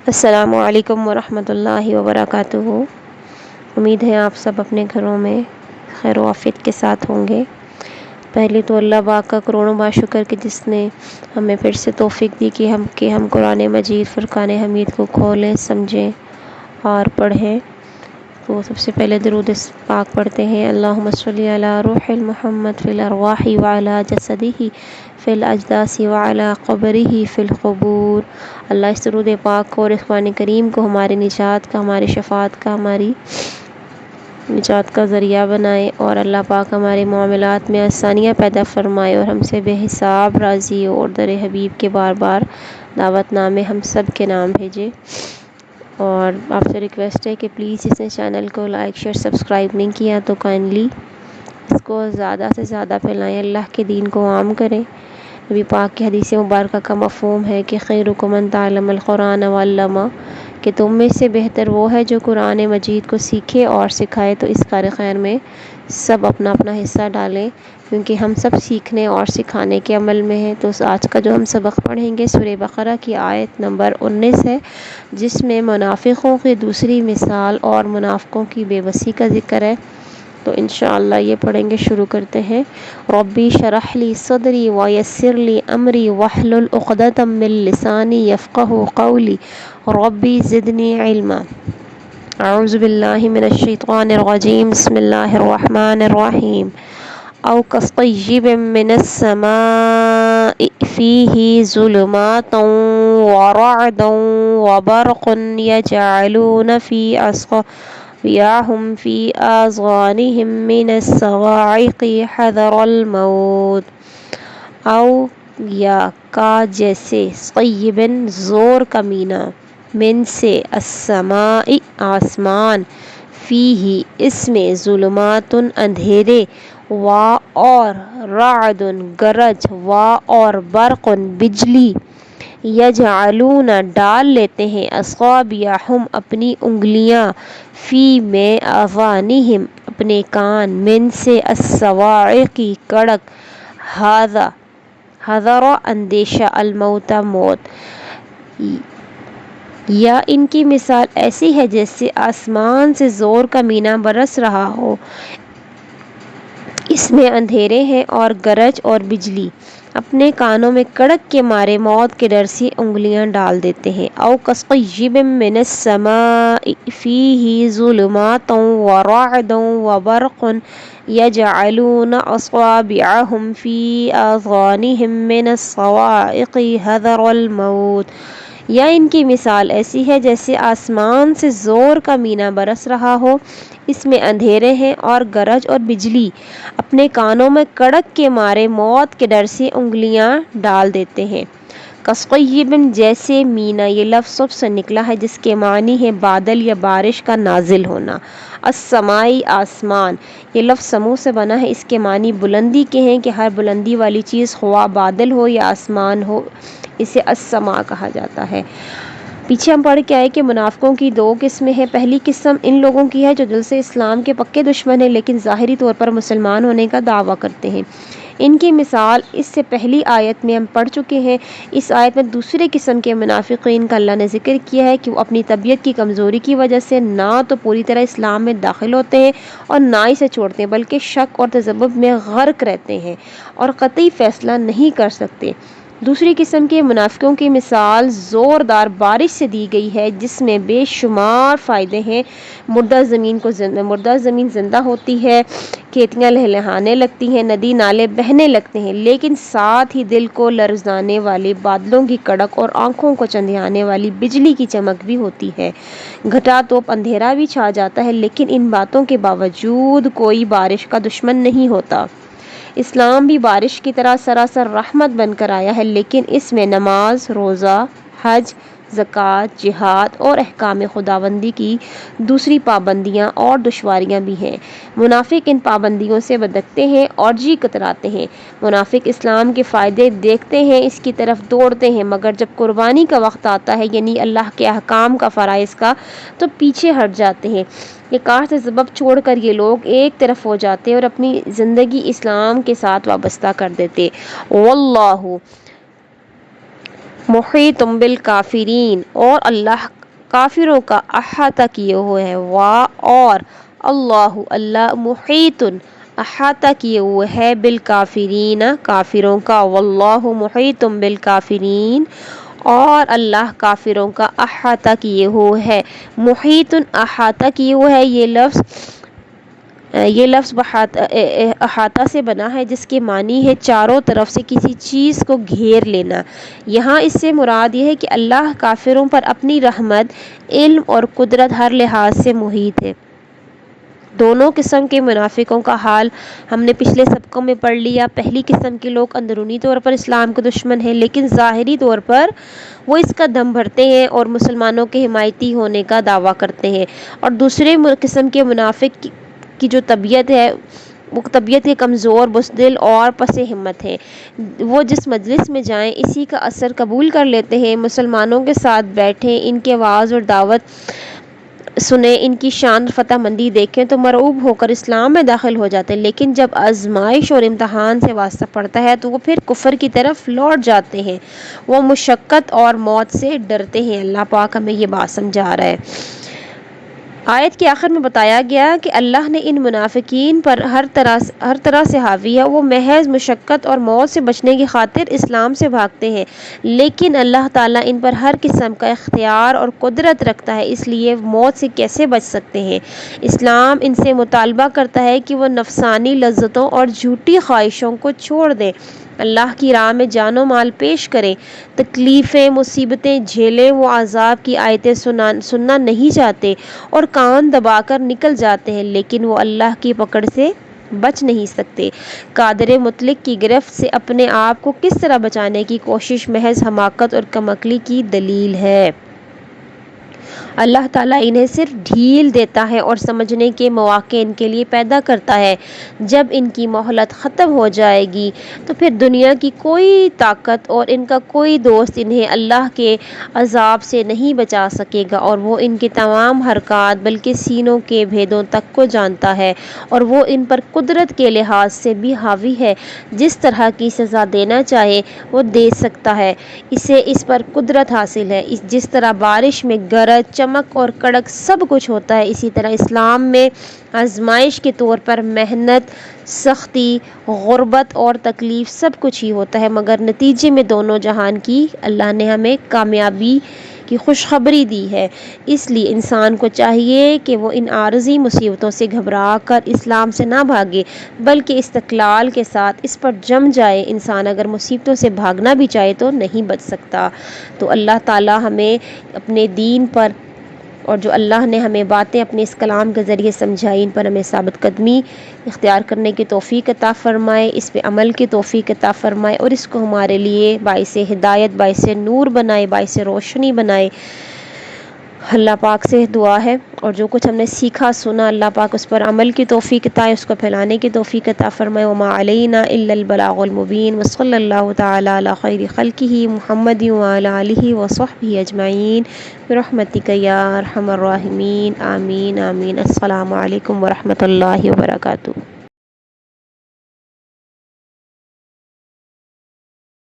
السلام علیکم ورحمۃ اللہ وبرکاتہ۔ امید ہے آپ سب اپنے گھروں میں خیر و عافیت کے ساتھ ہوں گے۔ پہلے تو اللہ پاک کا کروڑوں بار شکر کہ جس نے ہمیں پھر سے توفیق دی کہ ہم قرآن مجید فرقان حمید کو کھولیں، سمجھیں اور پڑھیں۔ تو سب سے پہلے درود پاک پڑھتے ہیں۔ اللہم صلی علی روح محمد فی الارواح وعلی جسدہ فی الاجداث وعلی قبرہ فی القبور۔ اللہ اس درود پاک کو اور اس قرآن کریم کو ہماری نجات کا، ہماری شفاعت کا، ہماری نجات کا ذریعہ بنائے، اور اللہ پاک ہمارے معاملات میں آسانیاں پیدا فرمائے اور ہم سے بے حساب راضی ہو، اور در حبیب کے بار بار دعوت نامے ہم سب کے نام بھیجے۔ اور آپ سے ریکویسٹ ہے کہ پلیز اس نے چینل کو لائک شیئر سبسکرائب نہیں کیا تو کائنڈلی اس کو زیادہ سے زیادہ پھیلائیں، اللہ کے دین کو عام کریں۔ نبی پاک کی حدیث مبارکہ کا مفہوم ہے کہ خیرکم من تعلم القرآن وعلمہ، کہ تم میں سے بہتر وہ ہے جو قرآن مجید کو سیکھے اور سکھائے۔ تو اس کار خیر میں سب اپنا اپنا حصہ ڈالیں، کیونکہ ہم سب سیکھنے اور سکھانے کے عمل میں ہیں۔ تو آج کا جو ہم سبق پڑھیں گے سورہ بقرہ کی آیت نمبر 19 ہے، جس میں منافقوں کی دوسری مثال اور منافقوں کی بے بسی کا ذکر ہے۔ تو انشاءاللہ یہ پڑھیں گے، شروع کرتے ہیں۔ ربی شرح لی صدری ویسر لی امری واحلل عقدۃ من لسانی یفقہوا قولی ربی زدنی علما۔ اعوذ باللہ من الشیطان الرجیم، بسم اللہ الرحمن الرحیم۔ او کصیب من السماء فیہ ظلمات ورعد وبرق یجعلون فی اصابعہم فی آذانہم من الصواعق حذر الموت۔ او یا کا جیسے، صیبن زور کا مینہ، من سے، السماء آسمان، فیہ اس میں، ظلمات اندھیرے، اور رعد گرج، اور برق بجلی، یجعلون ڈال لیتے ہیں، اصابعہم اپنی انگلیاں، فی میں، آذانہم اپنے کان، من سے، الصواعق کڑک، حذر اندیشہ، الموت موت۔ یا ان کی مثال ایسی ہے جیسے آسمان سے زور کا مینہ برس رہا ہو، اس میں اندھیرے ہیں اور گرج اور بجلی، اپنے کانوں میں کڑک کے مارے موت کے ڈر سے انگلیاں ڈال دیتے ہیں۔ او کصیب من السماء فیہ ظلمات ورعد وبرق یجعلون اصابعہم فی آذانہم من الصواعق حذر الموت۔ یا ان کی مثال ایسی ہے جیسے آسمان سے زور کا مینہ برس رہا ہو، اس میں اندھیرے ہیں اور گرج اور بجلی، اپنے کانوں میں کڑک کے مارے موت کے ڈر سے انگلیاں ڈال دیتے ہیں۔ کصیب جیسے، مینہ یہ لفظ صب سے نکلا ہے جس کے معنی ہے بادل یا بارش کا نازل ہونا۔ السماء آسمان، یہ لفظ سمو سے بنا ہے، اس کے معنی بلندی کے ہیں کہ ہر بلندی والی چیز خواہ بادل ہو یا آسمان ہو، اسے السماء کہا جاتا ہے۔ پیچھے ہم پڑھ کے آئے کہ منافقوں کی دو قسمیں ہیں۔ پہلی قسم ان لوگوں کی ہے جو دل سے اسلام کے پکے دشمن ہیں لیکن ظاہری طور پر مسلمان ہونے کا دعویٰ کرتے ہیں۔ ان کی مثال اس سے پہلی آیت میں ہم پڑھ چکے ہیں۔ اس آیت میں دوسرے قسم کے منافقین کا اللہ نے ذکر کیا ہے کہ وہ اپنی طبیعت کی کمزوری کی وجہ سے نہ تو پوری طرح اسلام میں داخل ہوتے ہیں اور نہ ہی اسے چھوڑتے ہیں، بلکہ شک اور تذبذب میں غرق رہتے ہیں اور قطعی فیصلہ نہیں کر سکتے۔ دوسری قسم کے منافقوں کی مثال زوردار بارش سے دی گئی ہے جس میں بے شمار فائدے ہیں۔ مردہ زمین زندہ ہوتی ہے، کھیتیاں لہلہانے لگتی ہیں، ندی نالے بہنے لگتے ہیں، لیکن ساتھ ہی دل کو لرزانے والے بادلوں کی کڑک اور آنکھوں کو چندھیانے والی بجلی کی چمک بھی ہوتی ہے۔ گھٹا توپ اندھیرا بھی چھا جاتا ہے، لیکن ان باتوں کے باوجود کوئی بارش کا دشمن نہیں ہوتا۔ اسلام بھی بارش کی طرح سراسر رحمت بن کر آیا ہے، لیکن اس میں نماز، روزہ، حج، زکوٰۃ، جہاد اور احکام خداوندی کی دوسری پابندیاں اور دشواریاں بھی ہیں۔ منافق ان پابندیوں سے بدکتے ہیں اور جی کتراتے ہیں۔ منافق اسلام کے فائدے دیکھتے ہیں، اس کی طرف دوڑتے ہیں، مگر جب قربانی کا وقت آتا ہے، یعنی اللہ کے احکام کا، فرائض کا، تو پیچھے ہٹ جاتے ہیں۔ یہ کار سے سبب چھوڑ کر یہ لوگ ایک طرف ہو جاتے اور اپنی زندگی اسلام کے ساتھ وابستہ کر دیتے۔ واللہ محیط بالکافرین، اور اللہ کافروں کا احاطہ کیے ہوئے ہے، اور اللہ اللہ محیط احاطہ کیے ہوئے ہے بالکافرین کافروں کا، واللہ محیط بالکافرین اور اللہ کافروں کا احاطہ کیے ہوئے ہے۔ محیط احاطہ کیے ہوئے ہے، یہ لفظ احاطہ سے بنا ہے جس کے معنی ہے چاروں طرف سے کسی چیز کو گھیر لینا۔ یہاں اس سے مراد یہ ہے کہ اللہ کافروں پر اپنی رحمت، علم اور قدرت ہر لحاظ سے محیط ہے۔ دونوں قسم کے منافقوں کا حال ہم نے پچھلے سبقوں میں پڑھ لیا۔ پہلی قسم کے لوگ اندرونی طور پر اسلام کے دشمن ہیں، لیکن ظاہری طور پر وہ اس کا دم بھرتے ہیں اور مسلمانوں کے حمایتی ہونے کا دعویٰ کرتے ہیں۔ اور دوسرے قسم کے منافق کی جو طبیعت ہے وہ طبیعت کے کمزور، بزدل اور پس ہمت ہیں۔ وہ جس مجلس میں جائیں اسی کا اثر قبول کر لیتے ہیں، مسلمانوں کے ساتھ بیٹھیں، ان کے وعظ اور دعوت سنیں، ان کی شان اور فتح مندی دیکھیں تو مرعوب ہو کر اسلام میں داخل ہو جاتے ہیں، لیکن جب آزمائش اور امتحان سے واسطہ پڑتا ہے تو وہ پھر کفر کی طرف لوٹ جاتے ہیں۔ وہ مشقت اور موت سے ڈرتے ہیں۔ اللہ پاک ہمیں یہ بات سمجھا رہا ہے۔ آیت کے آخر میں بتایا گیا کہ اللہ نے ان منافقین پر ہر طرح سے حاوی ہے، وہ محض مشقت اور موت سے بچنے کی خاطر اسلام سے بھاگتے ہیں، لیکن اللہ تعالیٰ ان پر ہر قسم کا اختیار اور قدرت رکھتا ہے، اس لیے موت سے کیسے بچ سکتے ہیں؟ اسلام ان سے مطالبہ کرتا ہے کہ وہ نفسانی لذتوں اور جھوٹی خواہشوں کو چھوڑ دیں، اللہ کی راہ میں جان و مال پیش کریں، تکلیفیں مصیبتیں جھیلیں، وہ عذاب کی آیتیں سننا نہیں چاہتے اور کان دبا کر نکل جاتے ہیں، لیکن وہ اللہ کی پکڑ سے بچ نہیں سکتے۔ قادر مطلق کی گرفت سے اپنے آپ کو کس طرح بچانے کی کوشش محض حماقت اور کم عقلی کی دلیل ہے۔ اللہ تعالیٰ انہیں صرف ڈھیل دیتا ہے اور سمجھنے کے مواقع ان کے لیے پیدا کرتا ہے۔ جب ان کی مہلت ختم ہو جائے گی تو پھر دنیا کی کوئی طاقت اور ان کا کوئی دوست انہیں اللہ کے عذاب سے نہیں بچا سکے گا، اور وہ ان کے تمام حرکات بلکہ سینوں کے بھیدوں تک کو جانتا ہے، اور وہ ان پر قدرت کے لحاظ سے بھی حاوی ہے، جس طرح کی سزا دینا چاہے وہ دے سکتا ہے، اسے اس پر قدرت حاصل ہے۔ جس طرح بارش میں گرج، چمک اور کڑک سب کچھ ہوتا ہے، اسی طرح اسلام میں آزمائش کے طور پر محنت، سختی، غربت اور تکلیف سب کچھ ہی ہوتا ہے، مگر نتیجے میں دونوں جہان کی اللہ نے ہمیں کامیابی کی خوشخبری دی ہے۔ اس لیے انسان کو چاہیے کہ وہ ان عارضی مصیبتوں سے گھبرا کر اسلام سے نہ بھاگے بلکہ استقلال کے ساتھ اس پر جم جائے۔ انسان اگر مصیبتوں سے بھاگنا بھی چاہے تو نہیں بچ سکتا۔ تو اللہ تعالیٰ ہمیں اپنے دین پر اور جو اللہ نے ہمیں باتیں اپنے اس کلام کے ذریعے سمجھائی ان پر ہمیں ثابت قدمی اختیار کرنے کی توفیق عطا فرمائے، اس پہ عمل کی توفیق عطا فرمائے اور اس کو ہمارے لیے باعث ہدایت، باعث نور بنائے، باعث روشنی بنائے۔ اللہ پاک سے دعا ہے اور جو کچھ ہم نے سیکھا سنا اللہ پاک اس پر عمل کی توفیق عطا، اس کو پھیلانے کی توفیق عطا فرمائے۔ وما علینا الا البلاغ المبین، وصلی اللہ تعالی علی خیر خلقہ محمد وعلی آلہ وصحبہ اجمعین برحمتک یا ارحم الراحمین، آمین آمین۔ السلام علیکم ورحمۃ اللہ وبرکاتہ۔